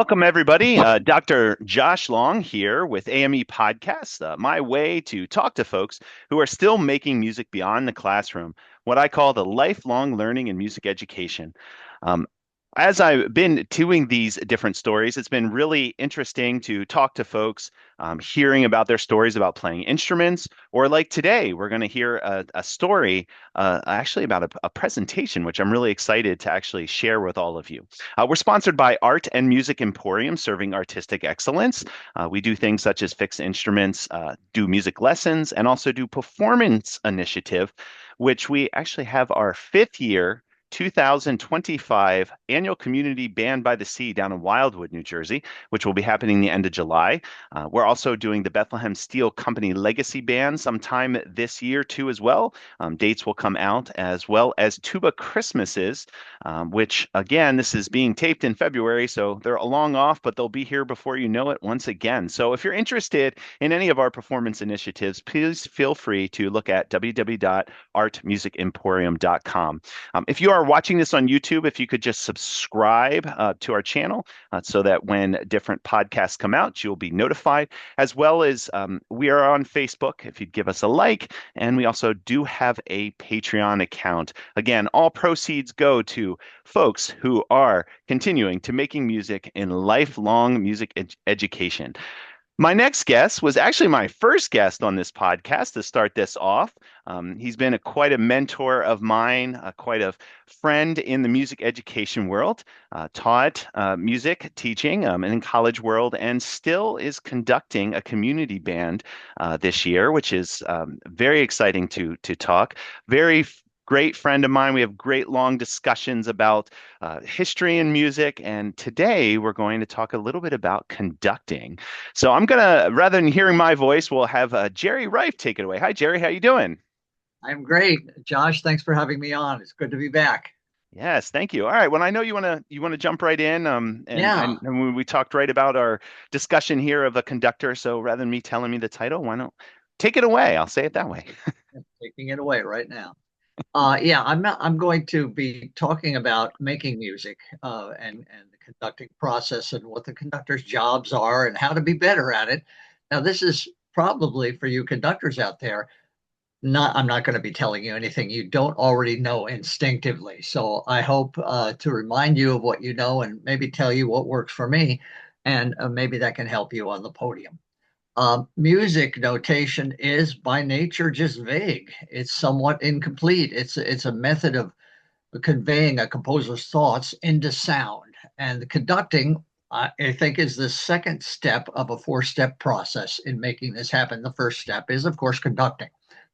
Welcome, everybody. Dr. Josh Long here with AME Podcast, my way to talk to folks who are still making music beyond the classroom, what I call the lifelong learning in music education. Um, as I've been doing these different stories, it's been really interesting to talk to folks, hearing about their stories about playing instruments, or like today, we're going to hear a story actually about a presentation, which I'm really excited to actually share with all of you. We're sponsored by Art and Music Emporium, serving artistic excellence. We do things such as fix instruments, do music lessons, and also do performance initiative, which we actually have our fifth year 2025 annual community band by the sea down in Wildwood, New Jersey, which will be happening the end of July. We're also doing the Bethlehem Steel Company Legacy Band sometime this year too as well. Dates will come out as well as Tuba Christmases, which again, this is being taped in February, so they're a long off, but they'll be here before you know it once again. So if you're interested in any of our performance initiatives, please feel free to look at www.artmusicemporium.com. If you are watching this on YouTube, if you could just subscribe to our channel so that when different podcasts come out, you'll be notified, as well as we are on Facebook if you'd give us a like. And we also do have a Patreon account. Again, all proceeds go to folks who are continuing to making music in lifelong music education. My next guest was actually my first guest on this podcast to start this off. He's been quite a mentor of mine, quite a friend in the music education world, taught music teaching in college world, and still is conducting a community band this year, which is very exciting to talk. Very great friend of mine. We have great long discussions about history and music, and today we're going to talk a little bit about conducting. So I'm gonna, rather than hearing my voice, we'll have Jerry Rife take it away. Hi, Jerry. How you doing? I'm great. Josh, thanks for having me on. It's good to be back. Yes, thank you. All right. Well, I know you wanna jump right in. Yeah, And we talked right about our discussion here of a conductor. So rather than me telling me the title, why don't take it away? I'll say it that way. I'm taking it away right now. Yeah, I'm going to be talking about making music and the conducting process and what the conductor's jobs are and how to be better at it. Now, this is probably for you conductors out there. Not, I'm not going to be telling you anything you don't already know instinctively. So I hope to remind you of what you know and maybe tell you what works for me, and maybe that can help you on the podium. Music notation is by nature just vague. It's somewhat incomplete. It's a method of conveying a composer's thoughts into sound. And the conducting, I think, is the second step of a four-step process in making this happen. The first step is, of course, conducting.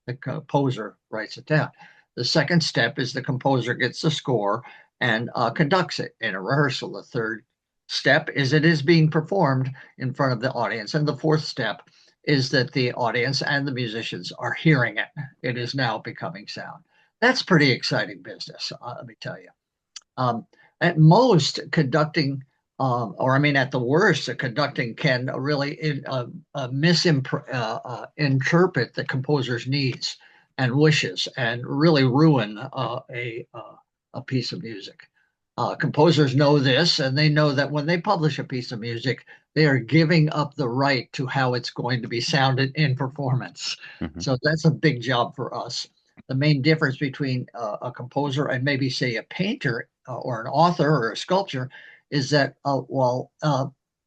The composer writes it down. The second step is the composer gets the score and conducts it in a rehearsal. The third step is it is being performed in front of the audience. And the fourth step is that the audience and the musicians are hearing it. It is now becoming sound. That's pretty exciting business, let me tell you. At most, conducting, or I mean, at the worst, the conducting can really misinterpret the composer's needs and wishes and really ruin a piece of music. Composers know this, and they know that when they publish a piece of music, they are giving up the right to how it's going to be sounded in performance. Mhm. So that's a big job for us. The main difference between a composer and maybe, say, a painter or an author or a sculptor is that,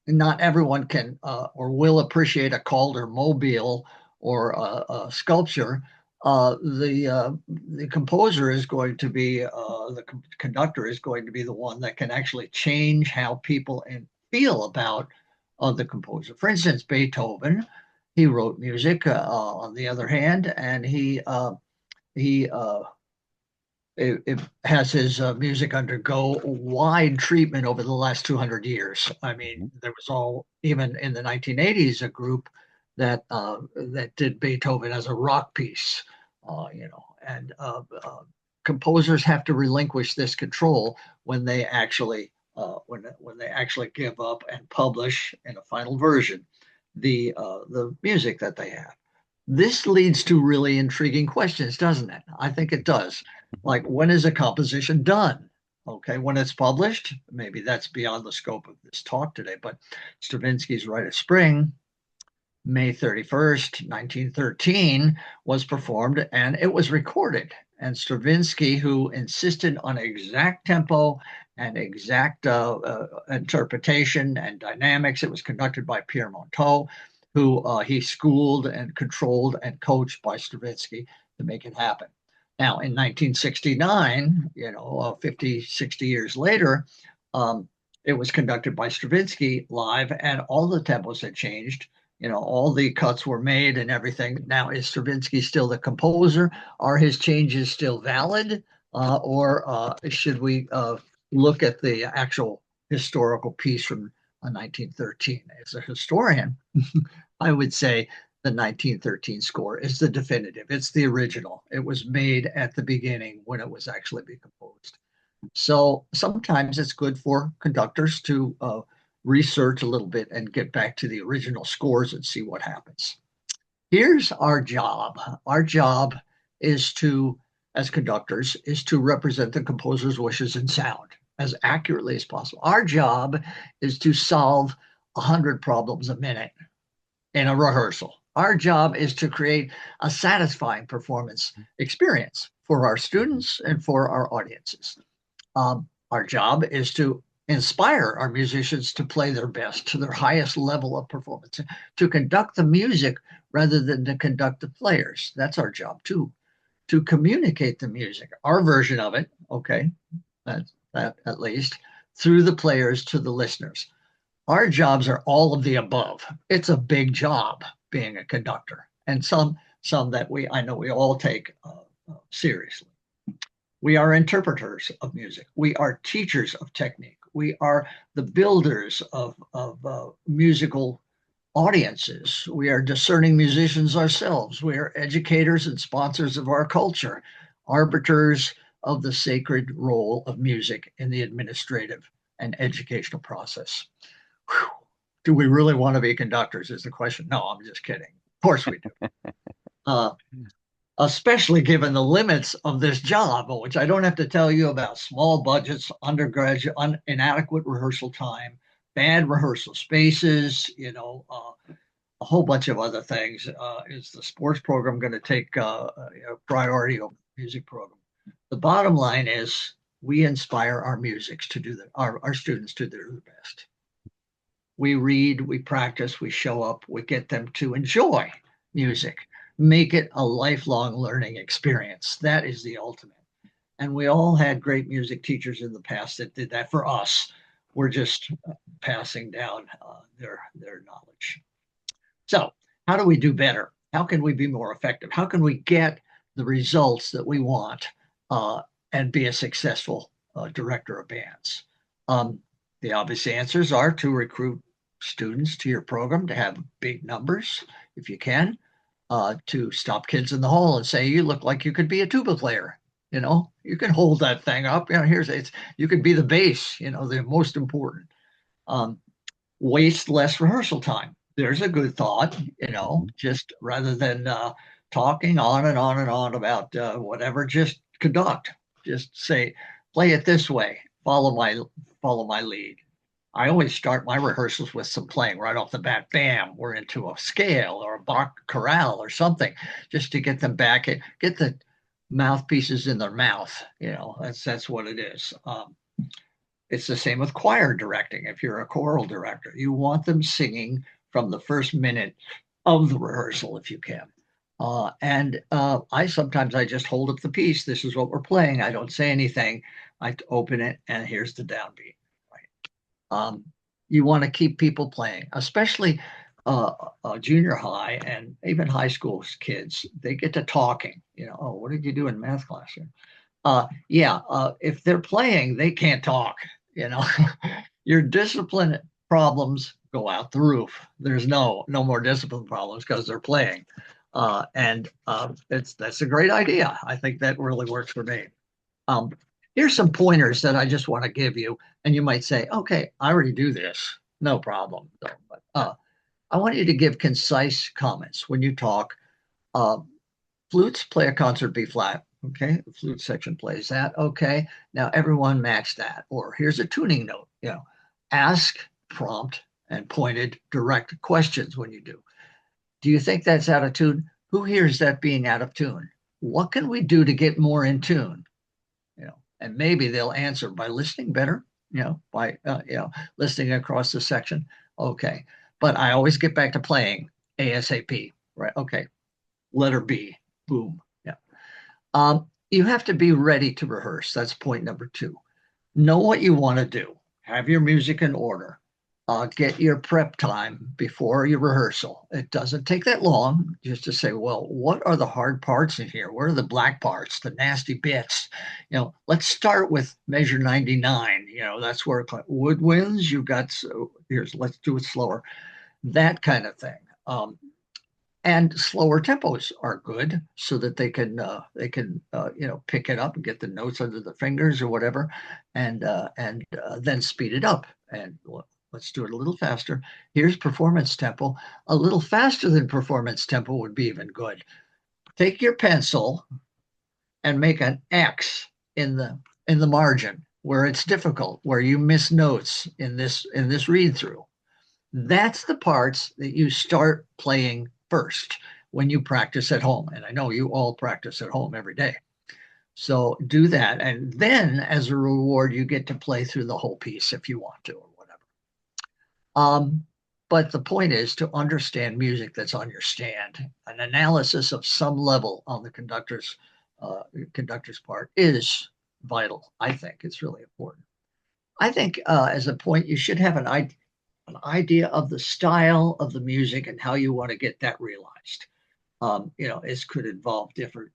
not everyone can or will appreciate a Calder mobile or a sculpture, the composer is going to be the conductor is going to be the one that can actually change how people feel about the composer. For instance, Beethoven, he wrote music. On the other hand, and he it has his music undergo wide treatment over the last 200 years. I mean, Mhm. there was all even in the 1980s a group that did Beethoven as a rock piece, and composers have to relinquish this control when they actually when they actually give up and publish in a final version the music that they have. This leads to really intriguing questions, doesn't it? I think it does. Like, when is a composition done? Okay, when it's published, maybe that's beyond the scope of this talk today, but Stravinsky's Rite of Spring, May 31st, 1913, was performed and it was recorded. And Stravinsky, who insisted on exact tempo and exact interpretation and dynamics, it was conducted by Pierre Monteau, who he schooled and controlled and coached by Stravinsky to make it happen. Now, in 1969, 50, 60 years later, it was conducted by Stravinsky live, and all the tempos had changed. All the cuts were made and everything. Now, is Stravinsky still the composer? Are his changes still valid? Or should we look at the actual historical piece from 1913? As a historian, I would say the 1913 score is the definitive. It's the original. It was made at the beginning when it was actually being composed. So sometimes it's good for conductors to research a little bit and get back to the original scores and see what happens. Here's our job. Our job is to, as conductors, is to represent the composer's wishes in sound as accurately as possible. Our job is to solve 100 problems a minute in a rehearsal. Our job is to create a satisfying performance experience for our students and for our audiences. Our job is to inspire our musicians to play their best, to their highest level of performance, to conduct the music rather than to conduct the players. That's our job too, to communicate the music, our version of it, okay, that at least, through the players to the listeners. Our jobs are all of the above. It's a big job being a conductor, and some that I know we all take seriously. We are interpreters of music. We are teachers of technique. We are the builders of musical audiences. We are discerning musicians ourselves. We are educators and sponsors of our culture, arbiters of the sacred role of music in the administrative and educational process. Whew. Do we really want to be conductors is the question. No, I'm just kidding. Of course we do. Uh, Especially given the limits of this job, which I don't have to tell you about: small budgets, undergraduate, inadequate rehearsal time, bad rehearsal spaces, a whole bunch of other things. Is the sports program going to take priority over the music program? The bottom line is we inspire our musics to do our students to do their best. We read, we practice, we show up, we get them to enjoy music, make it a lifelong learning experience. That is the ultimate. And we all had great music teachers in the past that did that for us. We're just passing down their knowledge. So, how do we do better? How can we be more effective? How can we get the results that we want and be a successful director of bands? The obvious answers are to recruit students to your program, to have big numbers if you can, to stop kids in the hall and say, "You look like you could be a tuba player. You can hold that thing up. You could be the bass. The most important. Waste less rehearsal time. There's a good thought. Just rather than talking on and on and on about whatever, just conduct. Just say, play it this way. Follow my lead. I always start my rehearsals with some playing right off the bat. Bam, we're into a scale or a Bach chorale or something, just to get them back and get the mouthpieces in their mouth. That's what it is. It's the same with choir directing. If you're a choral director, you want them singing from the first minute of the rehearsal if you can. And I sometimes just hold up the piece. This is what we're playing. I don't say anything. I open it and here's the downbeat. You want to keep people playing, especially junior high and even high school kids. They get to talking. Oh, what did you do in math class? If they're playing, they can't talk. Your discipline problems go out the roof. There's no more discipline problems because they're playing, and that's a great idea. I think that really works for me. Here's some pointers that I just want to give you. And you might say, okay, I already do this. No problem. But I want you to give concise comments when you talk. Flutes, play a concert B flat. Okay, the flute section plays that. Okay, now everyone match that. Or here's a tuning note. Ask, prompt, and pointed direct questions when you do. Do you think that's out of tune? Who hears that being out of tune? What can we do to get more in tune? And maybe they'll answer by listening better. By listening across the section. Okay, but I always get back to playing ASAP. Right? Okay, letter B. Boom. Yeah. You have to be ready to rehearse. That's point number two. Know what you want to do. Have your music in order. Get your prep time before your rehearsal. It doesn't take that long just to say, well, what are the hard parts in here? What are the black parts, the nasty bits? Let's start with measure 99. That's where woodwinds, you've got, so here's, let's do it slower. That kind of thing. And slower tempos are good so that they can pick it up and get the notes under the fingers or whatever, and then speed it up and let's do it a little faster. Here's performance tempo. A little faster than performance tempo would be even good. Take your pencil and make an X in the margin where it's difficult, where you miss notes in this read through. That's the parts that you start playing first when you practice at home. And I know you all practice at home every day. So do that. And then as a reward, you get to play through the whole piece if you want to or whatever. But the point is to understand music that's on your stand. An analysis of some level on the conductor's part is vital. I think it's really important. I think as a point, you should have an idea of the style of the music and how you want to get that realized. It could involve different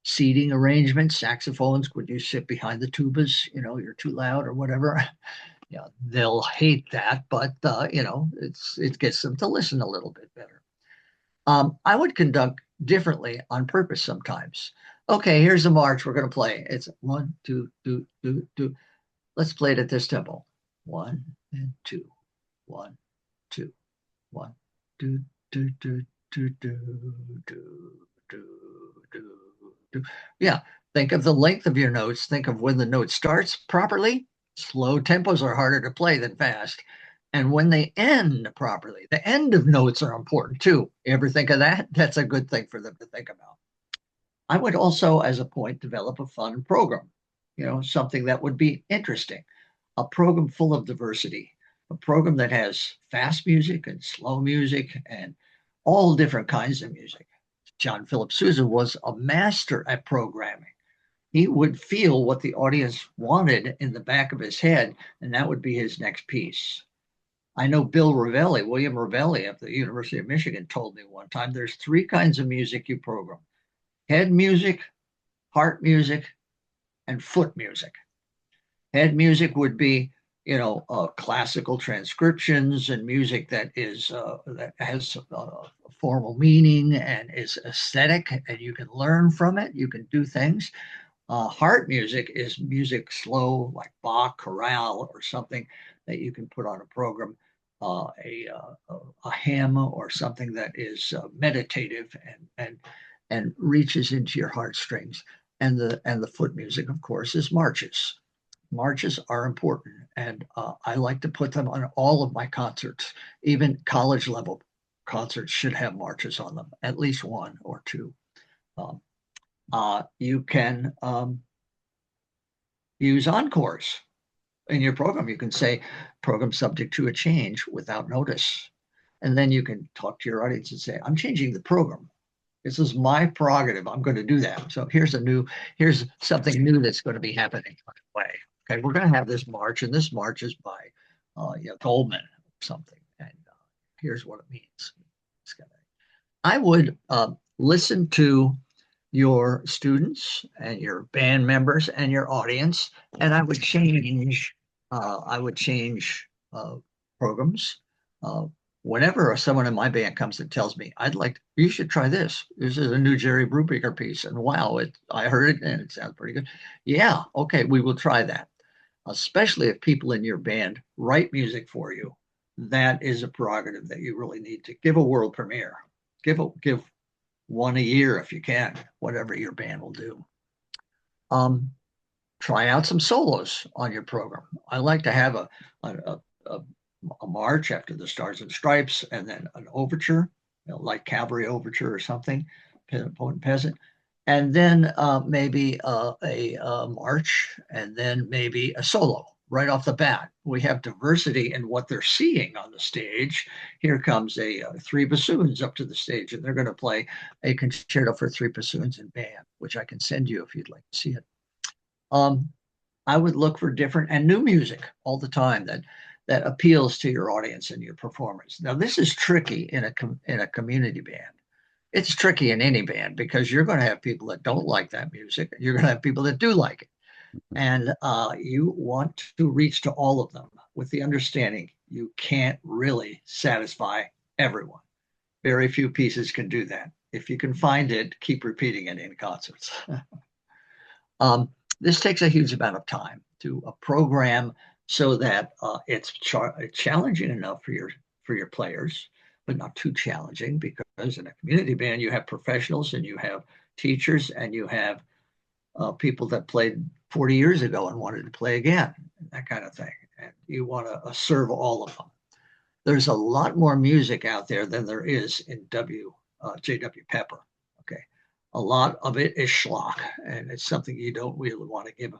seating arrangements. Saxophones, would you sit behind the tubas? You're too loud or whatever. Yeah, they'll hate that, but it gets them to listen a little bit better. I would conduct differently on purpose sometimes. Okay, here's the march we're going to play. It's one, two, do, do, do. Let's play it at this tempo. One and two. One, two, one, do, do, do, do, do, do, do, do, do. Yeah, think of the length of your notes. Think of when the note starts properly. Slow tempos are harder to play than fast. And when they end properly, the end of notes are important too. You ever think of that? That's a good thing for them to think about. I would also, as a point, develop a fun program, something that would be interesting, a program full of diversity, a program that has fast music and slow music and all different kinds of music. John Philip Sousa was a master at programming. He would feel what the audience wanted in the back of his head, and that would be his next piece. I know William Ravelli of the University of Michigan told me one time there's three kinds of music you program: head music, heart music, and foot music. Head music would be, classical transcriptions and music that has formal meaning and is aesthetic, and you can learn from it. You can do things. Heart music is music slow, like Bach, chorale, or something that you can put on a program, a hymn or something that is meditative and reaches into your heartstrings. And the foot music, of course, is marches. Marches are important, and I like to put them on all of my concerts. Even college level concerts should have marches on them, at least one or two. Um, you can use encores in your program. You can say program subject to a change without notice. And then you can talk to your audience and say, I'm changing the program. This is my prerogative. I'm going to do that. So here's something new that's going to be happening right away. Okay, we're going to have this march, and this march is by Goldman or something. And here's what it means. I would listen to your students and your band members and your audience, and I would change programs. Whenever someone in my band comes and tells me, you should try this. This is a new Jerry Brubaker piece. And wow, I heard it and it sounds pretty good. Yeah, okay, we will try that. Especially if people in your band write music for you. That is a prerogative that you really need to give a world premiere. Give one a year if you can, whatever your band will do. Um, Try out some solos on your program. I like to have a, a, a march after the Stars and Stripes, and then an overture, like Cavalry Overture or something, Poet and Peasant, and then maybe a march, and then maybe a solo right off the bat. We have diversity in what they're seeing on the stage. Here comes three bassoons up to the stage, and they're going to play a concerto for three bassoons in band, which I can send you if you'd like to see it. Um, I would look for different and new music all the time that appeals to your audience and your performers. Now, this is tricky in a community band. It's tricky in any band because you're going to have people that don't like that music. You're going to have people that do like it, and you want to reach to all of them with the understanding you can't really satisfy everyone. Very few pieces can do that. If you can find it, keep repeating it in concerts. This takes a huge amount of time to program so that it's challenging enough for your players, but not too challenging because in a community band you have professionals and you have teachers and you have people that played 40 years ago and wanted to play again, that kind of thing. And you want to serve all of them. There's a lot more music out there than there is in J.W. Pepper. Okay. A lot of it is schlock, and it's something you don't really want to give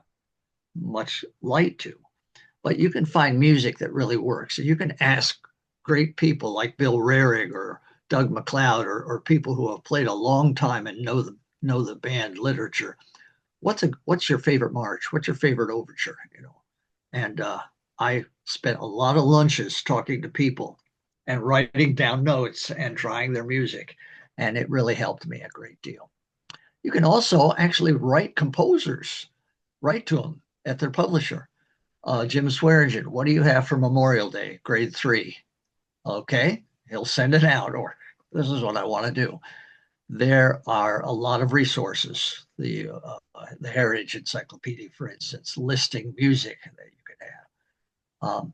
much light to. But you can find music that really works. And you can ask great people like Bill Rarig or Doug McLeod or people who have played a long time and know the band literature. What's your favorite march? What's your favorite overture? And I spent a lot of lunches talking to people and writing down notes and trying their music, and it really helped me a great deal. You can also actually write to them at their publisher. Jim Swearingen, what do you have for Memorial Day, grade 3? Okay, he'll send it out, or this is what I want to do. There are a lot of resources. The Heritage Encyclopedia, for instance, listing music that you can have.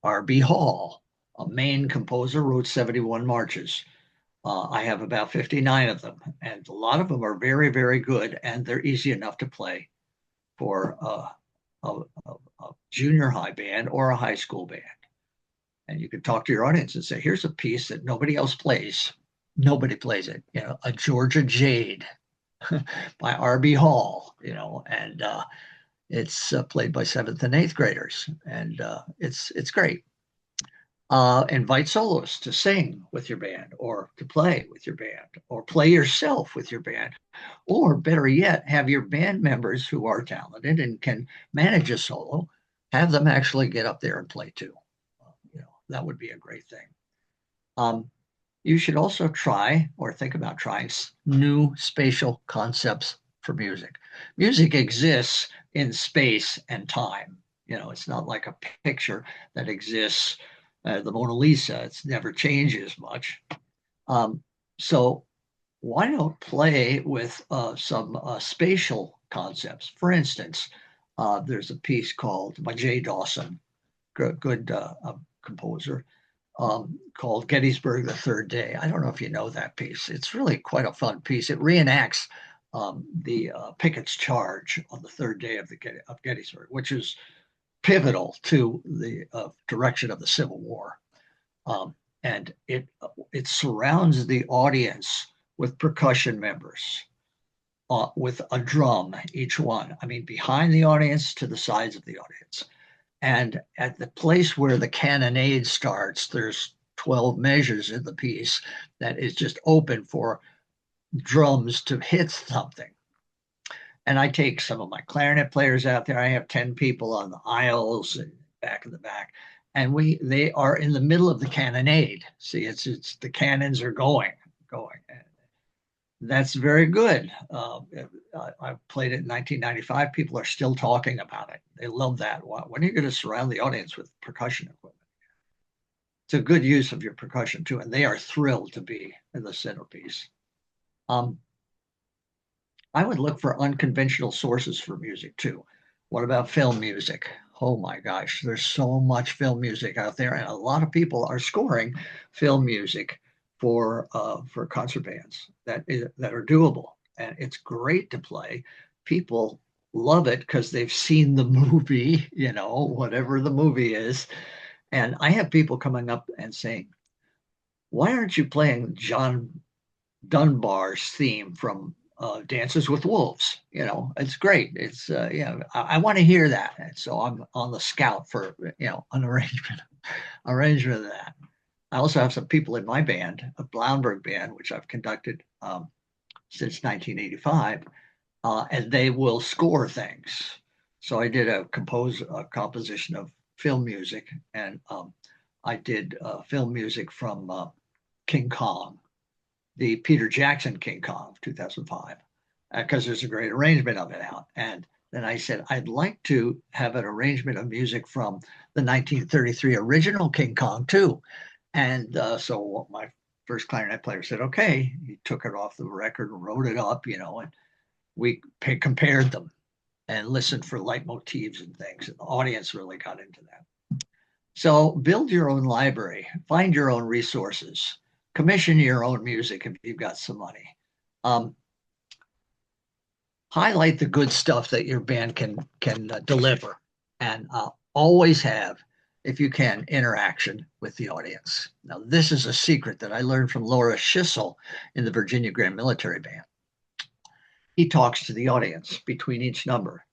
R.B. Hall, a Maine composer, wrote 71 marches. I have about 59 of them, and a lot of them are very, very good, and they're easy enough to play for a junior high band or a high school band. And you can talk to your audience and say, here's a piece that nobody else plays. Nobody plays it. A Georgia Jade by R.B. Hall, and it's played by seventh and eighth graders, and it's great. Invite soloists to sing with your band or to play with your band or play yourself with your band. Or better yet, have your band members who are talented and can manage a solo, have them actually get up there and play too. That would be a great thing. Um, you should also try or think about trying new spatial concepts for music. Music exists in space and time. It's not like a picture that exists, the Mona Lisa. It never changes much. So why don't play with some spatial concepts? For instance, there's a piece called by Jay Dawson, good composer, called Gettysburg the Third Day. I don't know if you know that piece. It's really quite a fun piece. It reenacts the Pickett's charge on the third day of Gettysburg, which is pivotal to the direction of the Civil War. And it surrounds the audience with percussion members, with a drum, each one. I mean, behind the audience to the sides of the audience. And at the place where the cannonade starts, there's 12 measures in the piece that is just open for drums to hit something. And I take some of my clarinet players out there. I have 10 people on the aisles and back in the back. And they are in the middle of the cannonade. See, it's the cannons are going. That's very good. I played it in 1995. People are still talking about it. They love that. When are you going to surround the audience with percussion equipment? It's a good use of your percussion too, and they are thrilled to be in the centerpiece. Um, I would look for unconventional sources for music too. What about film music? Oh my gosh, there's so much film music out there, and a lot of people are scoring film music for concert bands that are doable, and it's great to play. People love it because they've seen the movie, whatever the movie is. And I have people coming up and saying, why aren't you playing John Dunbar's theme from Dances with Wolves? It's great. I want to hear that. And so I'm on the scout for, an arrangement of that. I also have some people in my band, a Blauenberg band, which I've conducted since 1985, and they will score things. So I did a composition of film music, and I did film music from King Kong, the Peter Jackson King Kong of 2005, because there's a great arrangement of it out. And then I said, I'd like to have an arrangement of music from the 1933 original King Kong too. And so my first clarinet player said, okay. He took it off the record and wrote it up, and we compared them and listened for leitmotifs and things. And the audience really got into that. So build your own library, find your own resources, commission your own music if you've got some money. Um, Highlight the good stuff that your band can deliver, and always have, if you can, interaction with the audience. Now, this is a secret that I learned from Laura Schissel in the Virginia Grand Military Band. He talks to the audience between each number.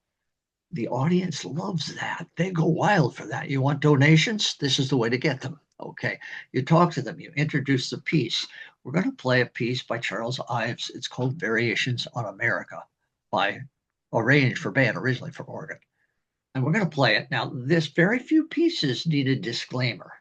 The audience loves that. They go wild for that. You want donations? This is the way to get them. Okay. You talk to them, you introduce the piece. We're going to play a piece by Charles Ives. It's called Variations on America, by arranged for band, originally for organ. And we're going to play it. Now, this very few pieces need a disclaimer.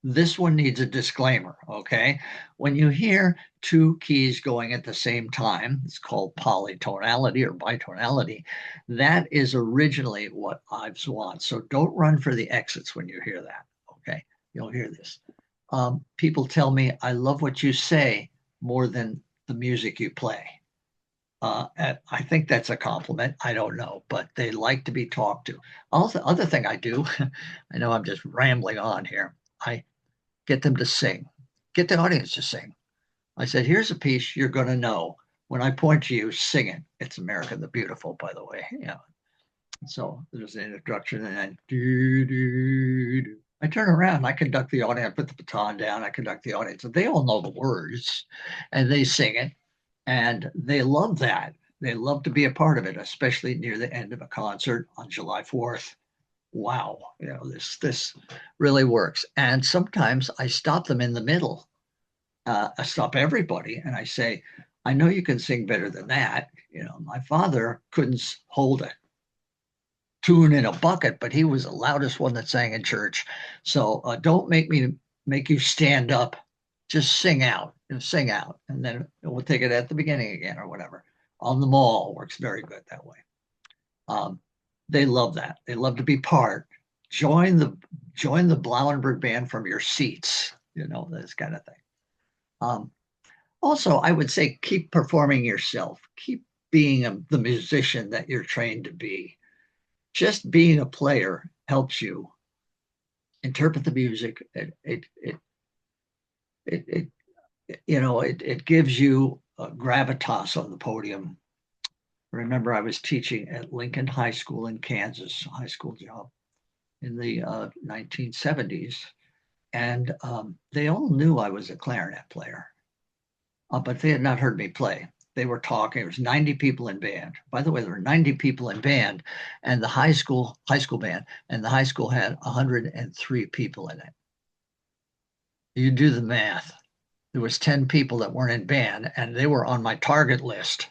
This one needs a disclaimer, okay? When you hear two keys going at the same time, it's called polytonality or bitonality. That is originally what Ives wants. So don't run for the exits when you hear that, okay? You'll hear this. People tell me, I love what you say more than the music you play. I think that's a compliment. I don't know, but they like to be talked to. Also, other thing I do, I know I'm just rambling on here. I get them to sing, get the audience to sing. I said, here's a piece you're going to know. When I point to you, sing it. It's America the Beautiful, by the way. Yeah. So there's an introduction, and then do, do, do. I turn around, I conduct the audience, I put the baton down, I conduct the audience, and they all know the words, and they sing it, and they love that. They love to be a part of it, especially near the end of a concert on July 4th. Wow, this really works. And sometimes I stop them in the middle. I stop everybody and I say, I know you can sing better than that. My father couldn't hold a tune in a bucket, but he was the loudest one that sang in church. So don't make you stand up. Just sing out and sing out, and then we'll take it at the beginning again or whatever. On the mall works very good that way. Um, they love that. They love to be part. Join the Blauenberg band from your seats. This kind of thing. Um, Also, I would say keep performing yourself. Keep being the musician that you're trained to be. Just being a player helps you interpret the music. It gives you a gravitas on the podium. Remember, I was teaching at Lincoln High School in Kansas, high school job in the 1970s, and they all knew I was a clarinet player, but they had not heard me play. They were talking. There was 90 people in band. By the way, there were 90 people in band, and the high school band, and the high school had 103 people in it. You do the math. There was 10 people that weren't in band, and they were on my target list.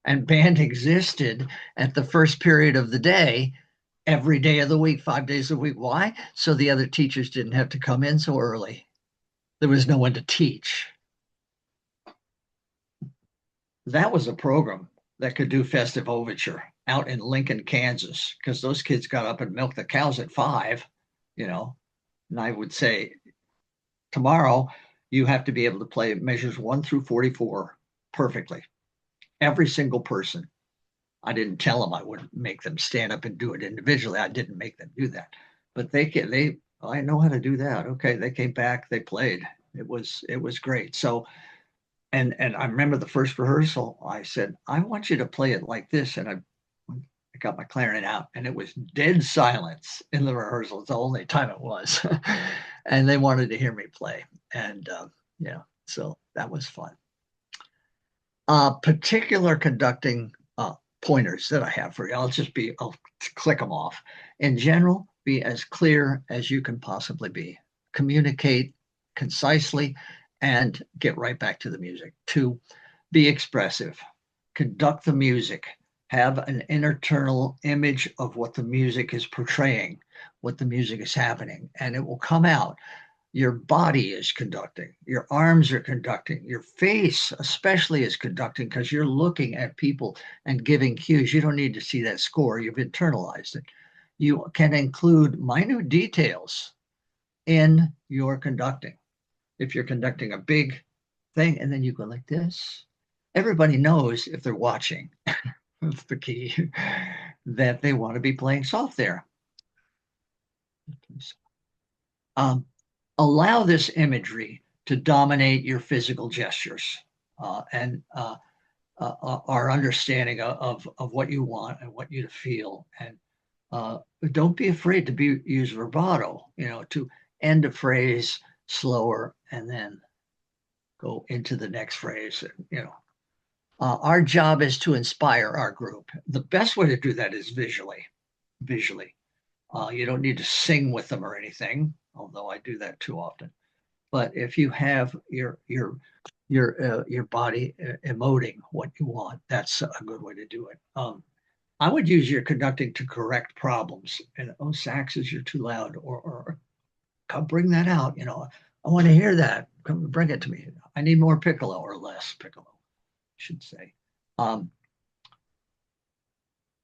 And band existed at the first period of the day, every day of the week, 5 days a week. Why? So the other teachers didn't have to come in so early. There was no one to teach. That was a program that could do Festive Overture out in Lincoln, Kansas, because those kids got up and milked the cows at 5, you know. And I would say, tomorrow, you have to be able to play measures 1 through 44 perfectly. Every single person. I didn't tell them I wouldn't make them stand up and do it individually. I didn't make them do that, but I know how to do that. Okay, they came back, they played. It was great. So, and I remember the first rehearsal. I said, I want you to play it like this, and I I got my clarinet out, and it was dead silence in the rehearsal. It's the only time it was, and they wanted to hear me play, and yeah, so that was fun. Particular conducting pointers that I have for you. I'll click them off. In general, be as clear as you can possibly be. Communicate concisely and get right back to the music. Two, be expressive. Conduct the music. Have an internal image of what the music is portraying, what the music is happening, and it will come out. Your body is conducting, your arms are conducting, your face especially is conducting because you're looking at people and giving cues. You don't need to see that score, you've internalized it. You can include minute details in your conducting. If you're conducting a big thing and then you go like this, everybody knows if they're watching, that's the key, that they want to be playing soft there. Um, Allow this imagery to dominate your physical gestures and our understanding of what you want and what you to feel. And don't be afraid to use vibrato, to end a phrase slower and then go into the next phrase. Our job is to inspire our group. The best way to do that is visually. Visually, you don't need to sing with them or anything, although I do that too often. But if you have your body emoting what you want, that's a good way to do it. I would use your conducting to correct problems. And oh, saxes, you're too loud, or come bring that out. I want to hear that. Come bring it to me. I need more piccolo or less piccolo, I should say. Um,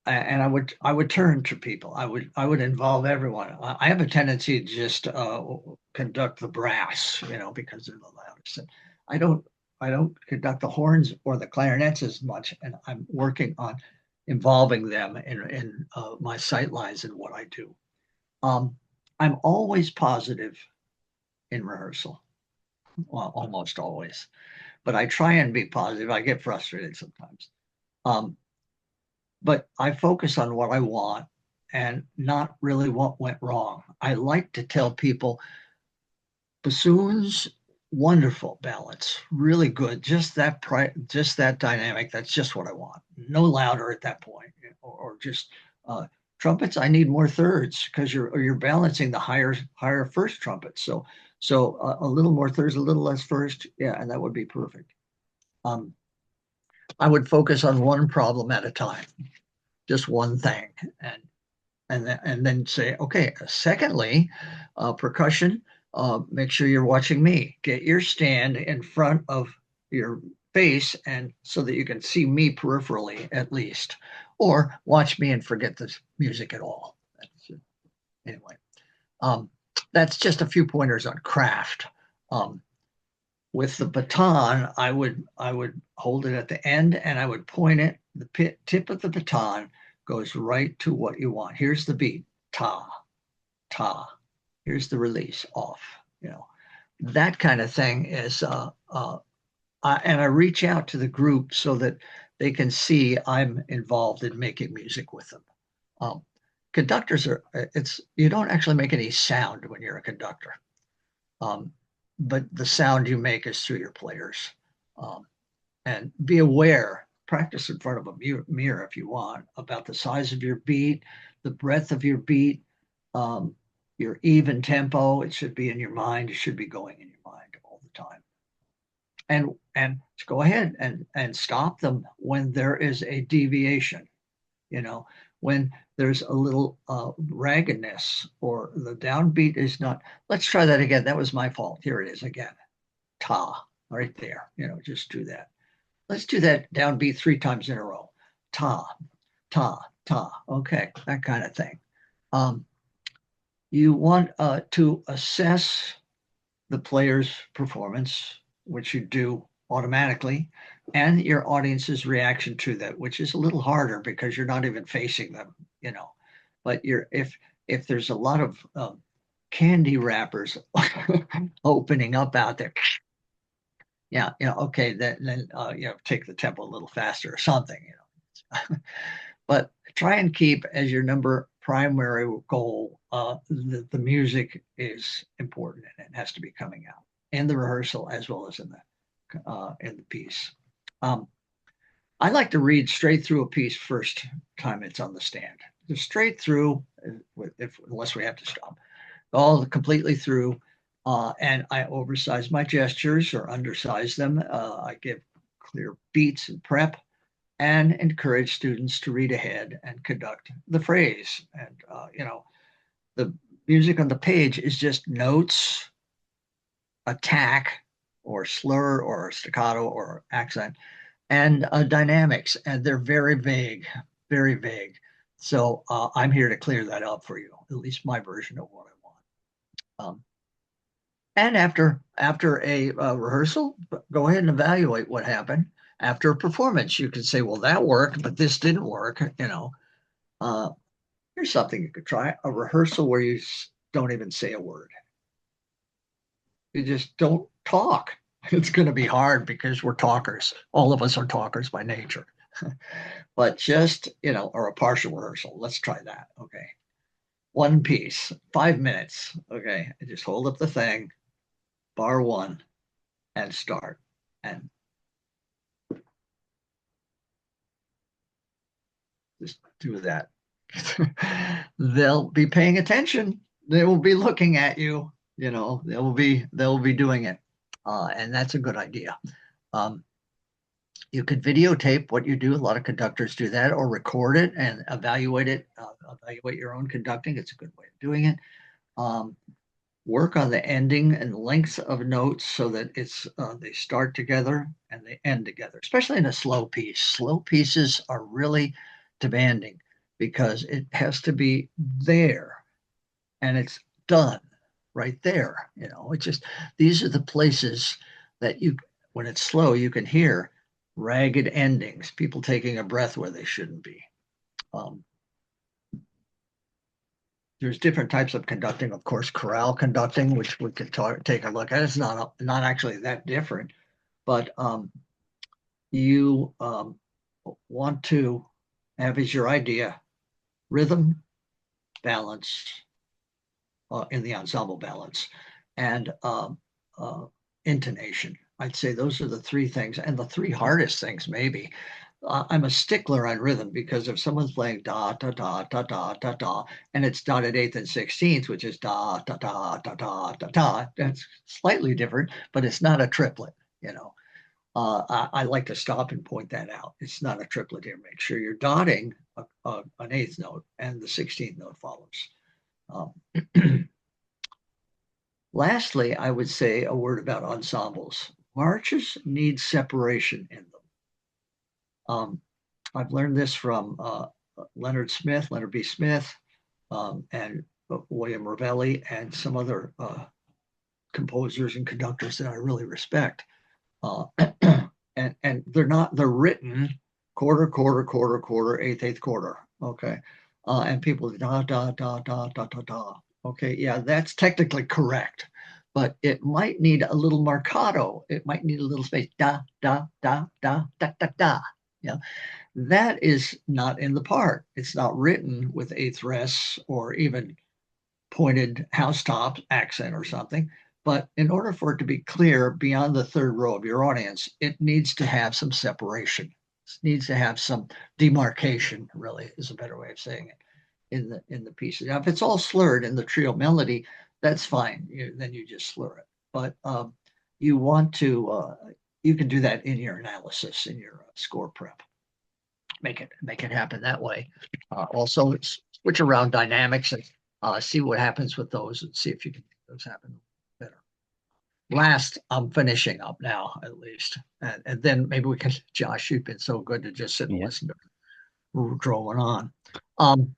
and I would turn to people. I would involve everyone. I have a tendency to just conduct the brass, because they're the loudest. And I don't I don't conduct the horns or the clarinets as much, and I'm working on involving them in my sight lines and what I do. Um, I'm always positive in rehearsal, well, almost always, but I try and be positive. I get frustrated sometimes. Um, but I focus on what I want and not really what went wrong. I like to tell people bassoons, wonderful balance, really good. Just that dynamic. That's just what I want. No louder at that point, or just uh, trumpets. I need more thirds because you're balancing the higher first trumpet. So a little more thirds, a little less first. Yeah, and that would be perfect. Um, I would focus on one problem at a time, just one thing, and then say, okay, secondly, percussion, make sure you're watching me. Get your stand in front of your face and so that you can see me peripherally at least, or watch me and forget the music at all. Anyway, um, that's just a few pointers on craft. Um, with the baton, I would hold it at the end and I would point it. The tip of the baton goes right to what you want. Here's the beat, ta, ta. Here's the release, off. That kind of thing is, and I reach out to the group so that they can see I'm involved in making music with them. Um, Conductors it's you don't actually make any sound when you're a conductor, um, but the sound you make is through your players. Um, and be aware, practice in front of a mirror if you want, about the size of your beat, the breadth of your beat, um, your even tempo. It should be in your mind. It should be going in your mind all the time. And go ahead and stop them when there is a deviation. You know, when there's a little raggedness or the downbeat is not. Let's try that again. That was my fault. Here it is again. Ta, right there. Just do that. Let's do that downbeat 3 times in a row. Ta, ta, ta. Okay, that kind of thing. Um, you want to assess the player's performance, which you do automatically, and your audience's reaction to that, which is a little harder because you're not even facing them. But if there's a lot of candy wrappers opening up out there, yeah, okay, then take the tempo a little faster or something. But try and keep as your number primary goal the music is important and it has to be coming out in the rehearsal as well as in the piece. Um, I like to read straight through a piece first time it's on the stand. Just straight through, unless we have to stop, all completely through. And I oversize my gestures or undersize them. I give clear beats and prep and encourage students to read ahead and conduct the phrase. And, the music on the page is just notes, attack, or slur, or staccato, or accent, and dynamics. And they're very vague, very vague. So I'm here to clear that up for you, at least my version of what I want. And after a rehearsal, go ahead and evaluate what happened. After a performance, you can say, "Well, that worked, but this didn't work." Uh, here's something you could try: a rehearsal where you don't even say a word. You just don't talk. It's going to be hard because we're talkers. All of us are talkers by nature. But just or a partial rehearsal. Let's try that. Okay, one piece, 5 minutes. Okay, and just hold up the thing, bar one, and start. And just do that. They'll be paying attention. They will be looking at you. They'll be doing it, and that's a good idea. Um, you could videotape what you do. A lot of conductors do that, or record it and evaluate it. Evaluate your own conducting. It's a good way of doing it. Um, Work on the ending and length of notes so that they start together and they end together, especially in a slow piece. Slow pieces are really demanding because it has to be there and it's done right there. It's just these are the places that when it's slow, you can hear ragged endings, people taking a breath where they shouldn't be. Um, there's different types of conducting, of course, chorale conducting, which we could take a look at. It's not actually that different, but you want to have as your idea rhythm, balance in the ensemble balance, and uh, intonation. I'd say those are the three things, and the three hardest things maybe. I'm a stickler on rhythm because if someone's playing da da da da da da da, and it's dotted eighth and 16th, which is da da da da da da da, that's slightly different, but it's not a triplet. I like to stop and point that out. It's not a triplet here. Make sure you're dotting an eighth note and the 16th note follows. Um, Lastly, I would say a word about ensembles. Marches need separation in them. Um, I've learned this from Leonard B. Smith, and William Ravelli, and some other composers and conductors that I really respect. Uh, and they're written quarter, quarter, quarter, quarter, eighth, eighth, quarter. Okay. And people da da da da da da da. Okay, yeah, that's technically correct, but it might need a little marcato. It might need a little space. Da da da da da da da. Yeah, that is not in the part. It's not written with eighth rests or even pointed housetop accent or something. But in order for it to be clear beyond the third row of your audience, it needs to have some separation. It needs to have some demarcation, really, is a better way of saying it in the pieces. Now, if it's all slurred in the trio melody, that's fine. Then you just slur it. But you want to you can do that in your analysis, in your score prep. Make it happen that way. Also, switch around dynamics and see what happens with those and see if you can make those happen better. Last, I'm finishing up now, at least. And then maybe we can, Josh, you've been so good to just sit and Yeah. listen to we're going on. Um,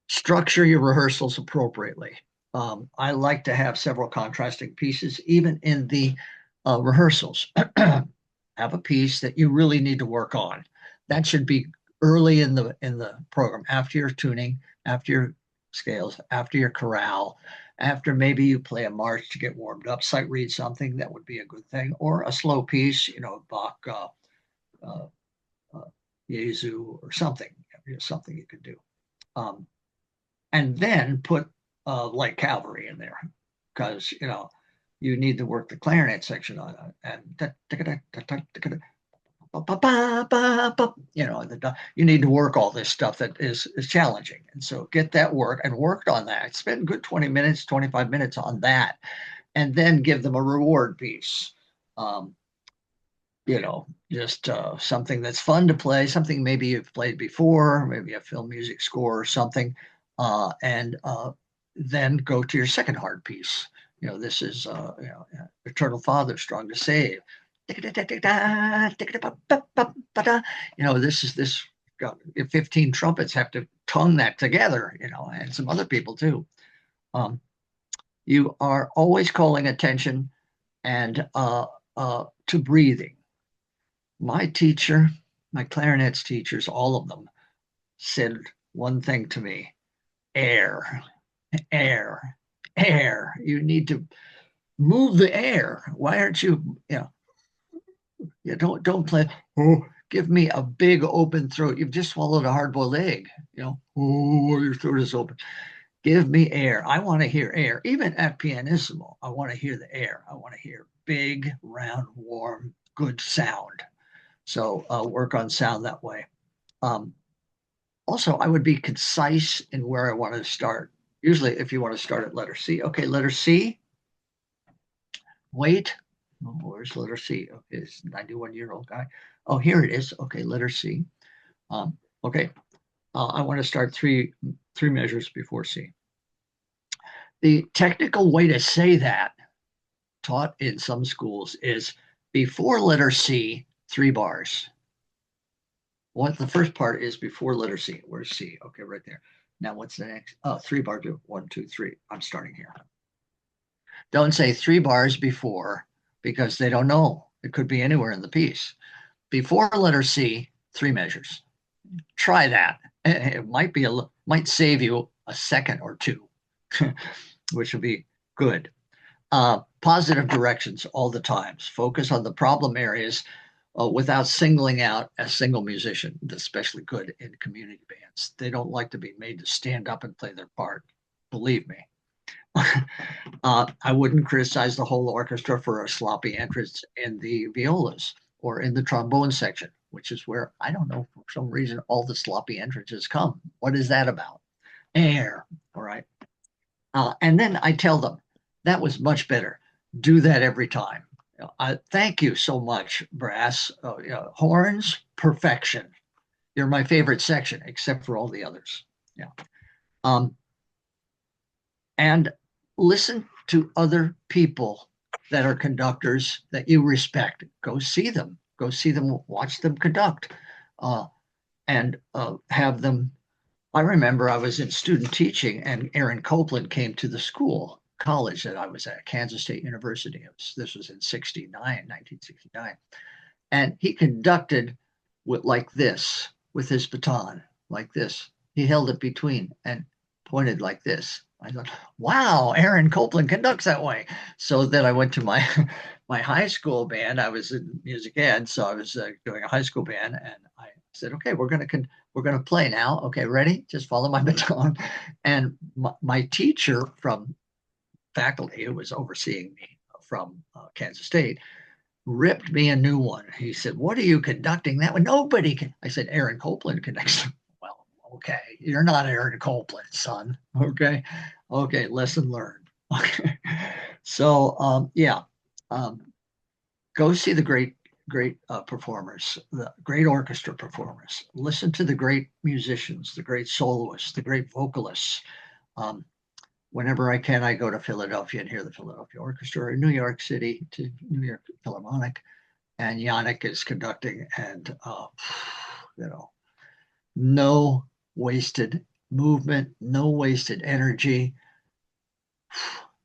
Structure your rehearsals appropriately. I like to have several contrasting pieces, even in the rehearsals. Have a piece that you really need to work on. That should be early in the program, after your tuning, after your scales, after your chorale, after maybe you play a march to get warmed up, sight read something that would be a good thing, or a slow piece, Bach, uh, Jesu, or something. It's something you could do. Um, and then put light cavalry in there because you need to work the clarinet section on it and you need to work all this stuff that is challenging, and so get that work and worked on that. Spend good 20 minutes, 25 minutes on that, and then give them a reward piece. Um, just something that's fun to play, something maybe you've played before, maybe a film music score or something, and then go to your second hard piece. This is Eternal Father, Strong to Save. This is this. 15 trumpets have to tongue that together, and some other people too. Um, you are always calling attention and to breathing. My teacher, my clarinets teachers, all of them said one thing to me: air, air, air. You need to move the air. Why aren't you don't play, oh, give me a big open throat. You've just swallowed a hard-boiled egg, oh, your throat is open. Give me air. I want to hear air. Even at pianissimo, I want to hear the air. I want to hear big, round, warm, good sound. So work on sound that way. Um, Also, I would be concise in where I want to start. Usually, if you want to start at letter C, okay, letter C, wait. Oh, where's letter C? Okay, it's 91-year-old guy. Oh, here it is. Okay, letter C. Okay, I want to start three measures before C. The technical way to say that, taught in some schools, is before letter C, 3 bars. What the first part is before letter C. Where's C? Okay, right there. Now what's the next? Oh, 3 bar do. 1, 2, 3. I'm starting here. Don't say 3 bars before because they don't know. It could be anywhere in the piece. Before letter C, 3 measures. Try that. It might save you a second or two, which would be good. Positive directions all the times. Focus on the problem areas without singling out a single musician, especially good in community bands. They don't like to be made to stand up and play their part. Believe me. I wouldn't criticize the whole orchestra for a sloppy entrance in the violas or in the trombone section, which is where I don't know for some reason all the sloppy entrances come. What is that about? Air, all right. And then I tell them that was much better. Do that every time. Thank you so much, brass. Horns, perfection. You're my favorite section, except for all the others. Yeah. Um, and listen to other people that are conductors that you respect. Go see them. Go see them. Watch them conduct, and have them. I remember I was in student teaching, and Aaron Copland came to the college that I was at, Kansas State University. This was in 1969. And he conducted like this with his baton, like this. He held it between and pointed like this. I thought, wow, Aaron Copland conducts that way. So then I went to my my high school band. I was in music ed, so I was doing a high school band, and I said, okay, we're gonna play now. Okay, ready? Just follow my baton. And my teacher from faculty who was overseeing me from Kansas State ripped me a new one. He said, what are you conducting that one? Nobody can. I said, Aaron Copland conducts. Well, okay, you're not Aaron Copland, son. Okay, okay, lesson learned. Okay, so yeah, um, go see the great performers, the great orchestra performers. Listen to the great musicians, the great soloists, the great vocalists. Um, Whenever I can, I go to Philadelphia and hear the Philadelphia Orchestra, or New York City to New York Philharmonic, and Yannick is conducting, and you know, no wasted movement, no wasted energy,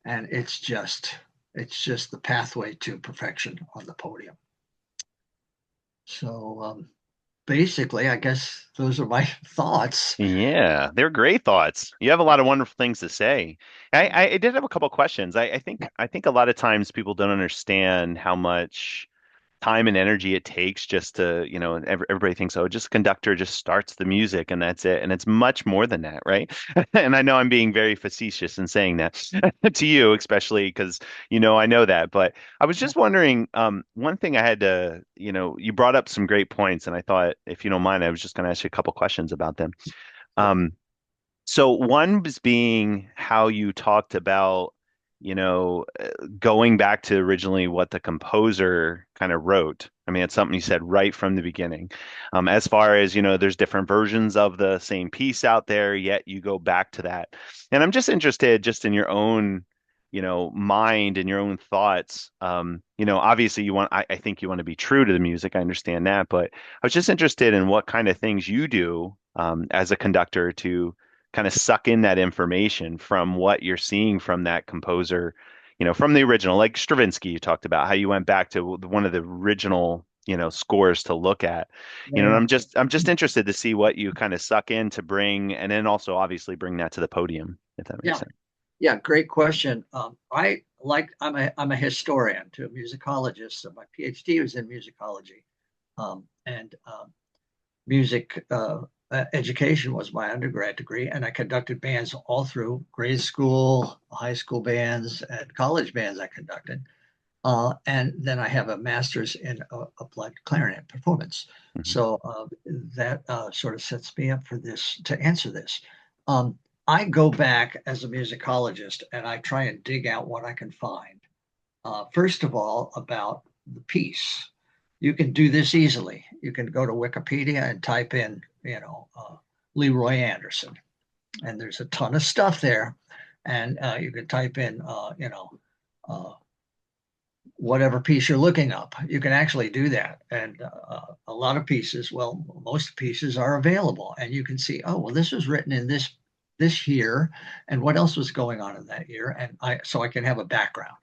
and it's just the pathway to perfection on the podium. So basically, I guess those are my thoughts. Yeah, they're great thoughts. You have a lot of wonderful things to say. I did have a couple questions. I think a lot of times people don't understand how much time and energy it takes just to, everybody thinks, oh, just conductor just starts the music and that's it. And it's much more than that, right? And I know I'm being very facetious in saying that to you, especially because, I know that. But I was just wondering, one thing I had to, you brought up some great points, and I thought, if you don't mind, I was just going to ask you a couple questions about them. Sure. Um, so one was being how you talked about, going back to originally what the composer kind of wrote. I mean, it's something you said right from the beginning. As far as, there's different versions of the same piece out there, yet you go back to that. And I'm just interested just in your own, mind and your own thoughts. Obviously I think you want to be true to the music. I understand that, but I was just interested in what kind of things you do, as a conductor to kind of suck in that information from what you're seeing from that composer, from the original, like Stravinsky, you talked about how you went back to one of the original, scores to look at, and Yeah. I'm just interested to see what you kind of suck in to bring, and then also obviously bring that to the podium, if that makes Yeah. sense. Yeah. Great question. I'm a historian to a musicologist. So my PhD was in musicology, and music education was my undergrad degree, and I conducted bands all through grade school, high school bands, and college bands I conducted. And then I have a master's in applied clarinet performance. Hmm. So that sort of sets me up for this to answer this. Um, I go back as a musicologist and I try and dig out what I can find. First of all, about the piece. You can do this easily. You can go to Wikipedia and type in, Leroy Anderson, and there's a ton of stuff there. And you can type in, uh, whatever piece you're looking up. You can actually do that. And a lot of pieces, well, most pieces are available, and you can see, oh, well, this was written in this year, and what else was going on in that year, and I can have a background.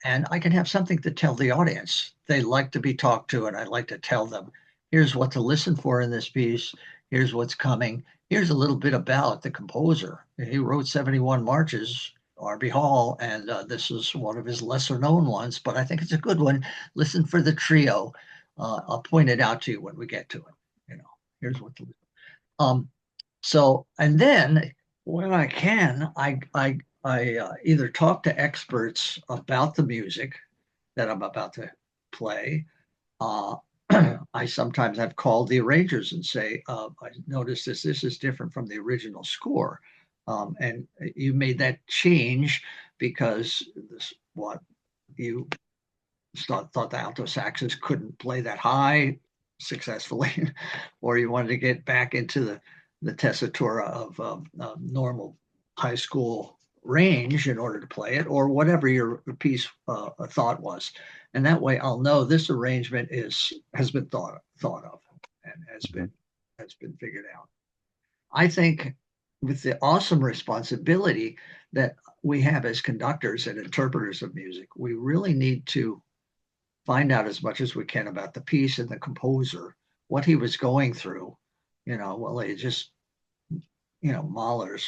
And I can have something to tell the audience. They like to be talked to, and I like to tell them, here's what to listen for in this piece. Here's what's coming. Here's a little bit about the composer. He wrote 71 marches, R.B. Hall, and this is one of his lesser known ones, but I think it's a good one. Listen for the trio. I'll point it out to you when we get to it. Here's what to um, so, and then when I can, I either talk to experts about the music that I'm about to play. Uh, I sometimes have called the arrangers and say, I noticed this is different from the original score. And you made that change because this what you thought the alto saxes couldn't play that high successfully, or you wanted to get back into the tessitura of normal high school range in order to play it, or whatever your piece thought was. And that way, I'll know this arrangement has been thought of and Hmm. has been figured out. I think with the awesome responsibility that we have as conductors and interpreters of music, we really need to find out as much as we can about the piece and the composer, what he was going through. Well, he just, Mahler's,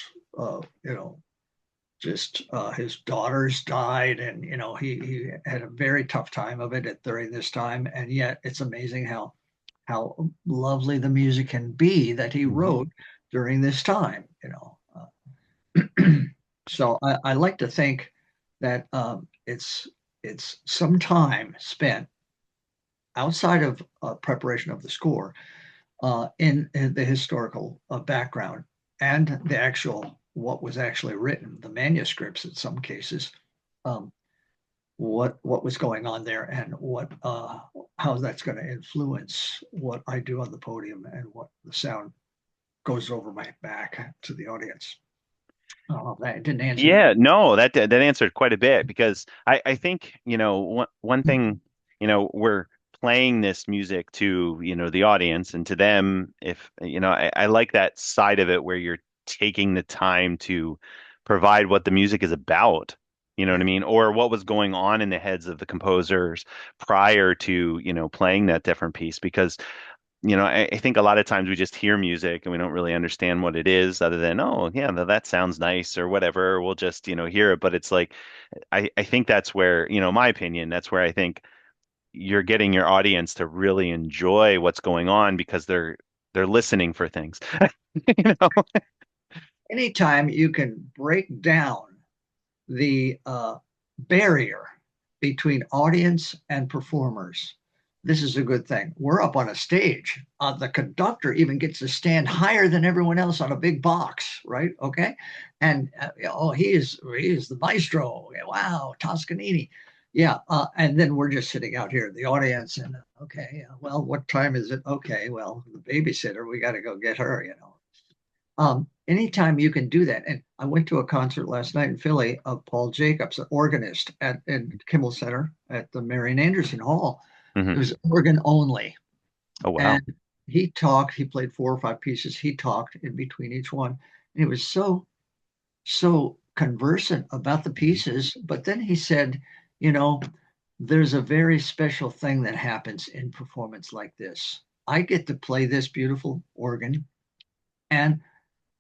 just his daughters died, and he had a very tough time of it during this time, and yet it's amazing how lovely the music can be that he Hmm. wrote during this time. So I like to think that it's some time spent outside of preparation of the score in the historical background and the actual what was actually written, the manuscripts in some cases, um, what was going on there, and what how that's going to influence what I do on the podium and what the sound goes over my back to the audience. That didn't answer your. Yeah, no, that answered quite a bit because I think, one thing, we're playing this music to, the audience and to them, if, I like that side of it where you're taking the time to provide what the music is about. You know what I Yeah. mean? Or what was going on in the heads of the composers prior to, playing that different piece. Because I think a lot of times we just hear music and we don't really understand what it is other than, oh, yeah, that sounds nice or whatever. We'll just, hear it. But it's like, I think that's where, my opinion, that's where I think you're getting your audience to really enjoy what's going on because they're listening for things. You know? Anytime you can break down the barrier between audience and performers, this is a good thing. We're up on a stage. The conductor even gets to stand higher than everyone else on a big box, right? Okay, and oh, he is the maestro. Wow, Toscanini. Yeah, and then we're just sitting out here in the audience, and okay, well, what time is it? Okay, well, the babysitter, we got to go get her. Anytime you can do that. And I went to a concert last night in Philly of Paul Jacobs, an organist at Kimmel Center at the Marian Anderson Hall. It Hmm. was organ only. Oh wow. And he talked, he played 4 or 5 pieces. He talked in between each one. And he was so conversant about the Mhm. pieces. But then he said, you know, there's a very special thing that happens in performance like this. I get to play this beautiful organ, and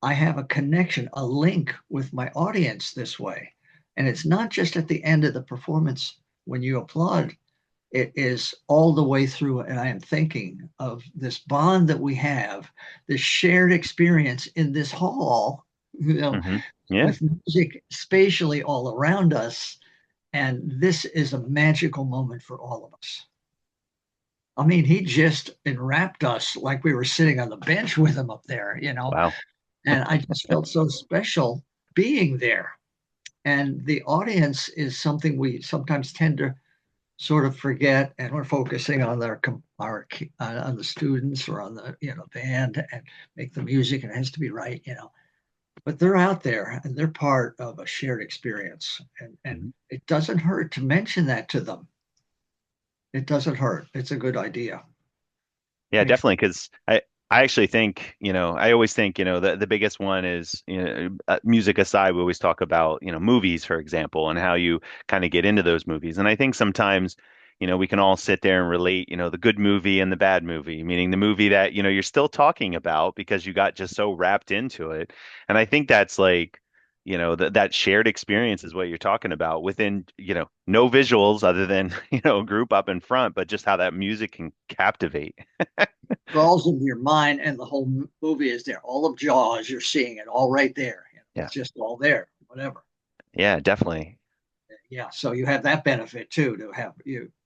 I have a connection, a link with my audience this way. And it's not just at the end of the performance when you applaud, it is all the way through. And I am thinking of this bond that we have, this shared experience in this hall, Hmm. Yeah. with music spatially all around us. And this is a magical moment for all of us. I mean, he just enwrapped us like we were sitting on the bench with him up there. Wow. And I just felt so special being there. And the audience is something we sometimes tend to sort of forget, and we're focusing on our on the students or on the band and make the music, and it has to be right. But they're out there and they're part of a shared experience, and Mhm. it doesn't hurt to mention that to them. It doesn't hurt. It's a good idea. Yeah, Makes definitely. Because I actually think, I always think, the biggest one is, music aside, we always talk about, movies, for example, and how you kind of get into those movies. And I think sometimes, we can all sit there and relate, the good movie and the bad movie, meaning the movie that, you're still talking about because you got just so wrapped into it. And I think that's like, that shared experience is what you're talking about within, no visuals other than, a group up in front, but just how that music can captivate. crawls into your mind, and the whole movie is there. All of Jaws, you're seeing it all right there. Yeah. It's just all there, whatever. Yeah, definitely. Yeah, so you have that benefit too, to have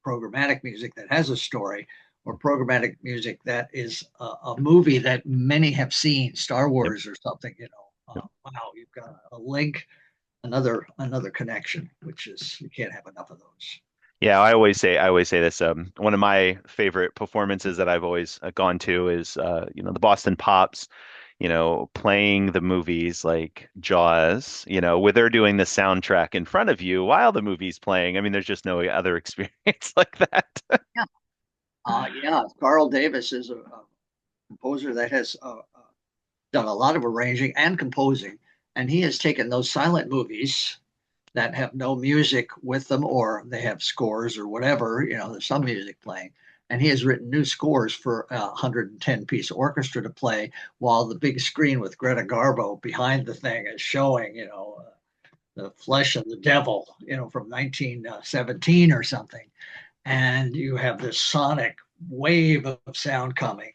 programmatic music that has a story, or programmatic music that is a movie that many have seen, Star Yep. Wars or something. Yep. Wow, you've got a link, another connection, which is, you can't have enough of those. Yeah, I always say this. One of my favorite performances that I've always gone to is, the Boston Pops, playing the movies like Jaws, where they're doing the soundtrack in front of you while the movie's playing. I mean, there's just no other experience like that. Yeah, yeah. Carl Davis is a composer that has done a lot of arranging and composing, and he has taken those silent movies that have no music with them, or they have scores or whatever. There's some music playing. And he has written new scores for a 110-piece orchestra to play while the big screen with Greta Garbo behind the thing is showing, the flesh of the devil, from 1917 or something. And you have this sonic wave of sound coming.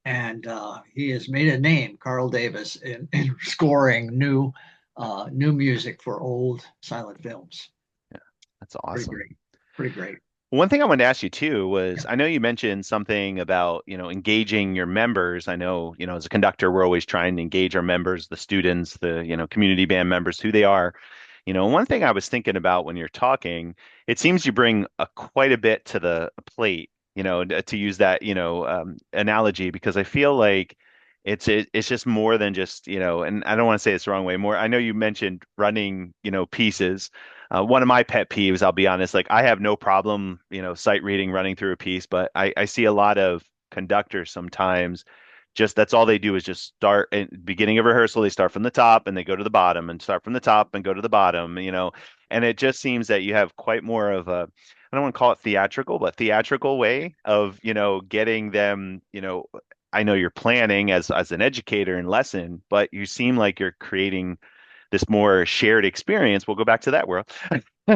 And he has made a name, Carl Davis, in scoring new music for old silent films. Yeah, that's Pretty awesome. great. Pretty great. One thing I wanted to ask you too was I know you mentioned something about, engaging your members. I know, as a conductor, we're always trying to engage our members, the students, the, community band members, who they are. One thing I was thinking about when you're talking, it seems you bring quite a bit to the plate, to use that, analogy, because I feel like it's just more than just, and I don't want to say this the wrong way, more, I know you mentioned running, pieces. One of my pet peeves, I'll be honest, like I have no problem, sight reading, running through a piece, but I see a lot of conductors sometimes just that's all they do is just start at beginning of rehearsal, they start from the top and they go to the bottom and start from the top and go to the bottom, and it just seems that you have quite more of a, I don't want to call it theatrical, but theatrical way of, getting them, I know you're planning as an educator in lesson, but you seem like you're creating this more shared experience. We'll go back to that world.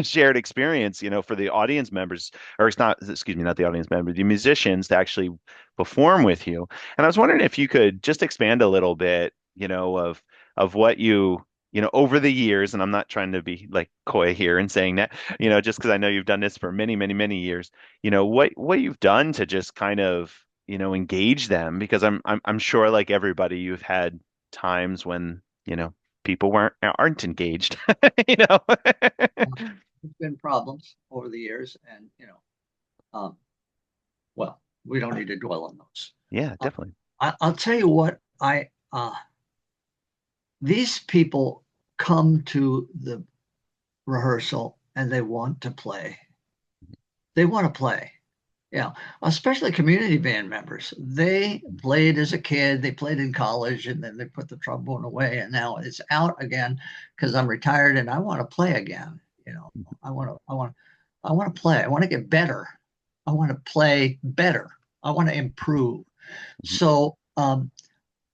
Shared experience, for the audience members, or it's not, excuse me, not the audience members, the musicians to actually perform with you. And I was wondering if you could just expand a little bit, of what over the years, and I'm not trying to be like coy here and saying that, just because I know you've done this for many, many, many years, what you've done to just kind of, engage them, because I'm sure like everybody, you've had times when, people aren't engaged, you know. There's been problems over the years, and um, well, we don't need to dwell on those. Yeah, Uh, definitely. I'll tell you what, I these people come to the rehearsal and they want to play. They want to play. Yeah, especially community band members. They played as a kid, they played in college, and then they put the trombone away, and now it's out again because I'm retired and I want to play again. I want to play. I want to get better. I want to play better. I want to improve. Mhm. So,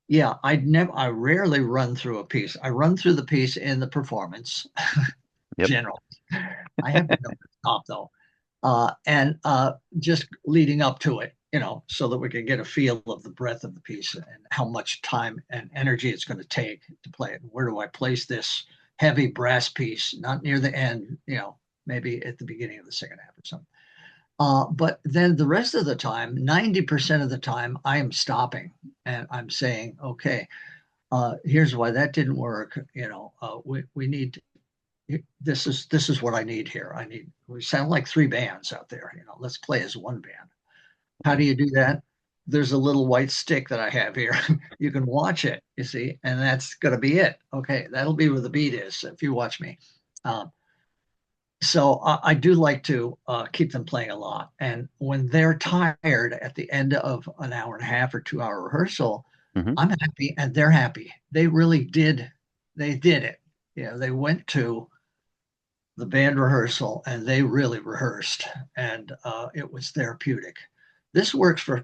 yeah, I rarely run through a piece. I run through the piece in the performance, Yep. general. I have no stop though, and just leading up to it, so that we can get a feel of the breadth of the piece and how much time and energy it's going to take to play it. Where do I place this heavy brass piece? Not near the end, maybe at the beginning of the second half or something. But then the rest of the time, 90% of the time, I am stopping and I'm saying, okay, here's why that didn't work. We need this is what I need here. We sound like three bands out there. Let's play as one band. How do you do that? There's a little white stick that I have here. You can watch it, you see, and that's going to be it. Okay, that'll be where the beat is if you watch me. Um, so I do like to keep them playing a lot. And when they're tired at the end of an hour and a half or 2 hour rehearsal, Hmm. I'm happy and they're happy. They really did. They did it. They went to the band rehearsal and they really rehearsed, and it was therapeutic. This works for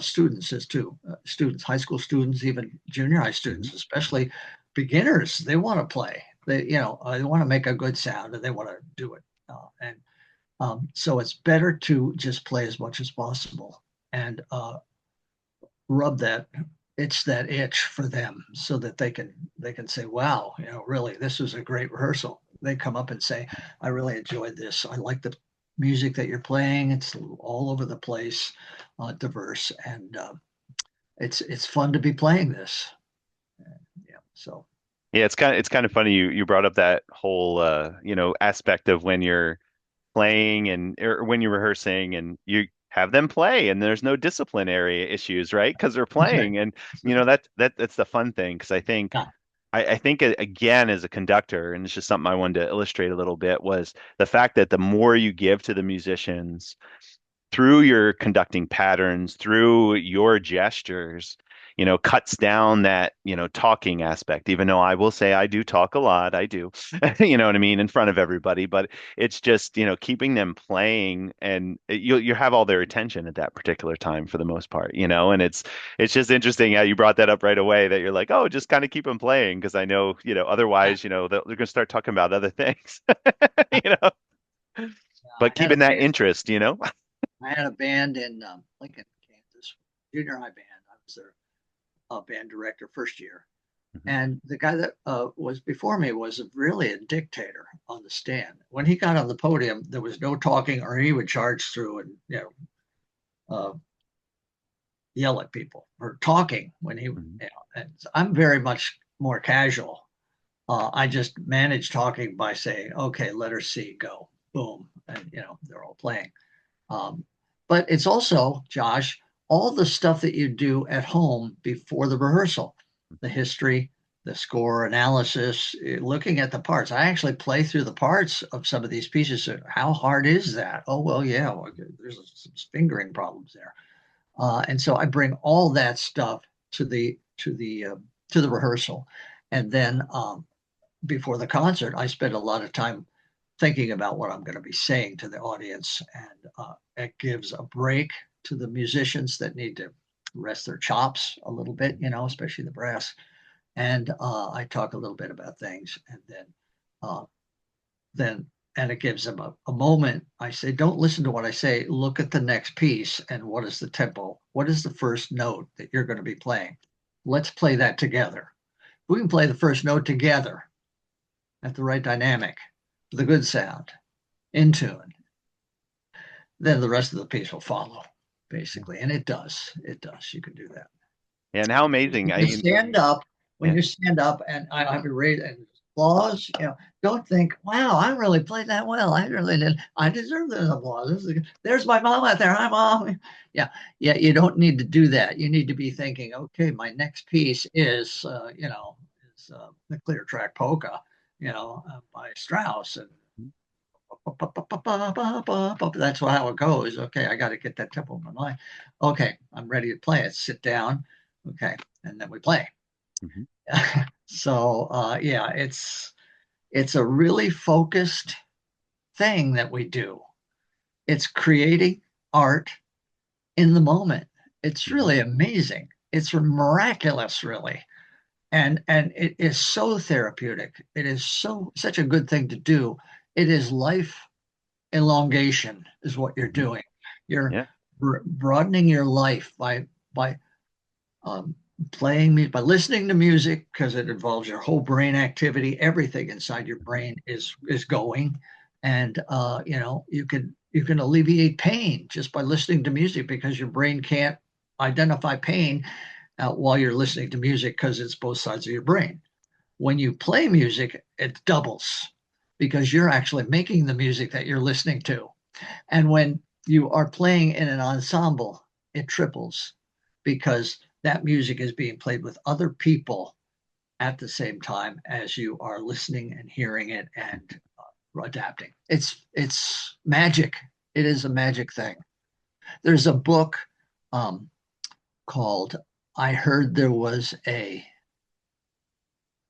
students as too. Students, high school students, even junior high Hmm. students, especially beginners. They want to play. They want to make a good sound and they want to do it. And So it's better to just play as much as possible and rub that it's that itch for them so that they can say, wow, really, this was a great rehearsal. They come up and say, I really enjoyed this. I like the music that you're playing. It's all over the place, diverse, and it's fun to be playing this. Yeah, so Yeah, it's kind of funny you brought up that whole aspect of when you're playing and or when you're rehearsing and you have them play and there's no disciplinary issues, right? Because they're that's right. playing, and That's right. that's the fun thing, because I think Yeah, I think again, as a conductor, and it's just something I wanted to illustrate a little bit, was the fact that the more you give to the musicians through your conducting patterns, through your gestures, cuts down that, talking aspect, even though I will say I do talk a lot. I do, you know what I mean, in front of everybody, but it's just, keeping them playing, and you have all their attention at that particular time for the most part, and it's just interesting how you brought that up right away, that you're like, oh, just kind of keep them playing, because I know, yeah, otherwise, they're going to start talking about other things, yeah. you know, I but had a keeping that band. interest. I had a band in Lincoln, Kansas, junior high band. I was their band director first year. And the guy that was before me was really a dictator on the stand. When he got on the podium, there was no talking, or he would charge through and uh, yell at people or talking when Mhm. and I'm very much more casual. I just manage talking by saying, "Okay, letter C, go, boom," and they're all playing. Um, but it's also, Josh, all the stuff that you do at home before the rehearsal, the history, the score analysis, looking at the parts. I actually play through the parts of some of these pieces. How hard is that? Oh, well, yeah, well, there's some fingering problems there. And so I bring all that stuff to the rehearsal. And then before the concert, I spend a lot of time thinking about what I'm going to be saying to the audience, and it gives a break to the musicians that need to rest their chops a little bit, especially the brass. and I talk a little bit about things, and uh, then and it gives them a moment. I say, don't listen to what I say. Look at the next piece and what is the tempo? What is the first note that you're going to be playing? Let's play that together. We can play the first note together at the right dynamic, the good sound, in tune. Then the rest of the piece will follow, basically. And it does. It does. You can do that. And how amazing. You stand up when Yeah. you stand up and I have to raise and applause, don't think, wow, I really played that well. I really did. I deserve this applause. There's my mom out there. Hi, mom. Yeah. Yeah. You don't need to do that. You need to be thinking, okay, my next piece is, the Clear Track Polka, by Strauss. And that's how it goes. Okay, I got to get that tempo in my mind. Okay, I'm ready to play it. Sit down. Okay, and then we play. Mhm. So yeah, it's a really focused thing that we do. It's creating art in the moment. It's Mhm. really amazing. It's miraculous, really, and it is so therapeutic. It is such a good thing to do. It is life elongation is what you're Mhm. doing. You're Yeah. broadening your life by um, by listening to music because it involves your whole brain activity. Everything inside your Mhm. brain is going, and you can alleviate pain just by listening to music because your brain can't identify pain while you're listening to music because it's both sides of your brain. When you play music, it doubles because you're actually making the music that you're listening to. And when you are playing in an ensemble, it triples because that music is being played with other people at the same time as you are listening and hearing it and adapting. It's magic. It is a magic thing. There's a book um, called "I Heard There Was a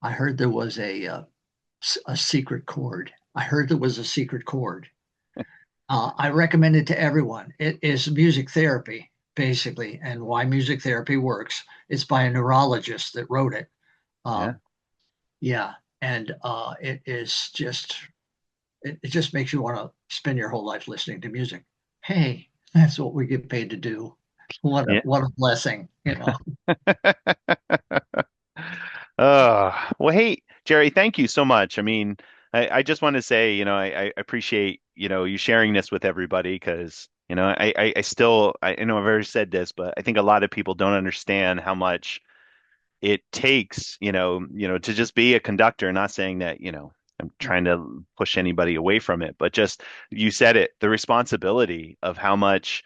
I heard there was a secret chord. I heard there was a secret chord." I recommend it to everyone. It is music therapy, basically, and why music therapy works. It's by a neurologist that wrote it. Yeah. Um, yeah, and it just makes you want to spend your whole life listening to music. Hey, that's what we get paid to do. Yeah. What a blessing. Well, hey, Jerry, thank you so much. I mean, I just want to say, I appreciate, you sharing this with everybody because, I still, I know I've already said this, but I think a lot of people don't understand how much it takes, to just be a conductor, not saying that, I'm trying to push anybody away from it, but just you said it, the responsibility of how much,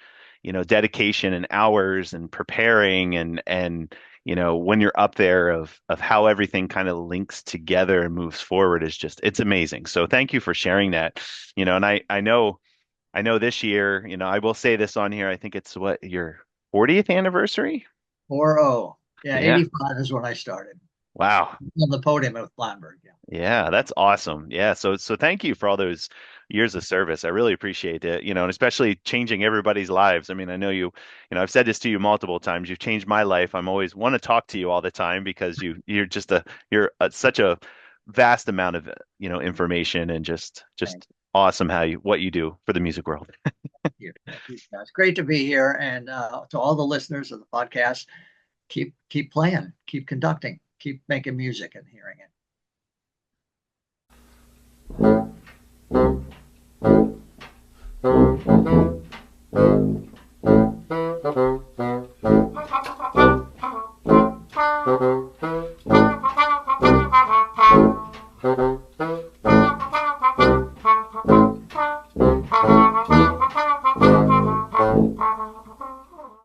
dedication and hours and preparing and when you're up there of how everything kind of links together and moves forward is just it's amazing. So thank you for sharing that. And I know this year, I will say this on here, I think it's what your 40th anniversary? 4-0. Yeah, Yeah. 85 is when I started Wow. on the podium with Blomberg. Yeah. Yeah, that's awesome. Yeah, so thank you for all those years of service. I really appreciate it, and especially changing everybody's lives. I mean, I know I've said this to you multiple times. You've changed my life. I'm always want to talk to you all the time because such a vast amount of, information and just Thank awesome what you do for the music world. you. Thank you. Yeah, it's great to be here. And to all the listeners of the podcast, keep playing, keep conducting, keep making music and hearing it.